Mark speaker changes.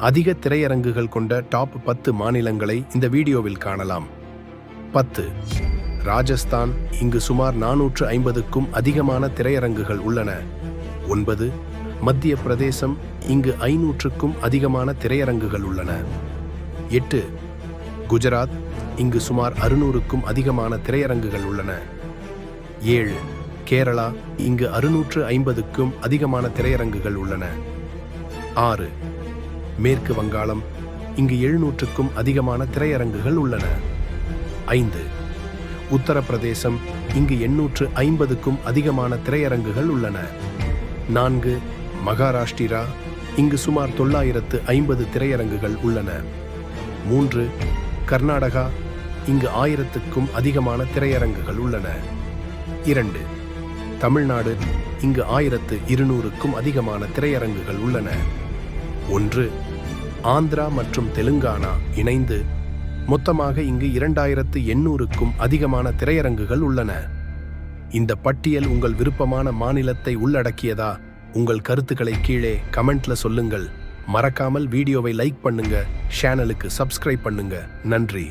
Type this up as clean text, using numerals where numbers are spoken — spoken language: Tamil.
Speaker 1: அதிக திரையரங்குகள் கொண்ட டாப் 10 மாநிலங்களை இந்த வீடியோவில் காணலாம். 10. ராஜஸ்தான். இங்கு சுமார் 450க்கும் அதிகமான திரையரங்குகள் உள்ளன. 9. மத்திய பிரதேசம். இங்கு 500க்கும் அதிகமான திரையரங்குகள் உள்ளன. 8. குஜராத். இங்கு சுமார் 600க்கும் அதிகமான திரையரங்குகள் உள்ளன. 7. கேரளா. இங்கு 650க்கும் அதிகமான திரையரங்குகள் உள்ளன. 6. மேற்கு வங்காளம். இங்கு 700க்கும் அதிகமான திரையரங்குகள் உள்ளன. 5. உத்தரப்பிரதேசம். இங்கு 850க்கும் அதிகமான திரையரங்குகள் உள்ளன. 4. மகாராஷ்டிரா. இங்கு சுமார் 950 திரையரங்குகள் உள்ளன. 3. கர்நாடகா. இங்கு 1000க்கும் அதிகமான திரையரங்குகள் உள்ளன. 2. தமிழ்நாடு. இங்கு 1200க்கும் அதிகமான திரையரங்குகள் உள்ளன. 1. ஆந்திரா மற்றும் தெலுங்கானா இணைந்து மொத்தமாக இங்கு 2800க்கும் அதிகமான திரையரங்குகள் உள்ளன. இந்த பட்டியல் உங்கள் விருப்பமான மாநிலத்தை உள்ளடக்கியதா? உங்கள் கருத்துக்களை கீழே கமெண்ட்ல சொல்லுங்கள். மறக்காமல் வீடியோவை லைக் பண்ணுங்க, சேனலுக்கு சப்ஸ்கிரைப் பண்ணுங்க. நன்றி.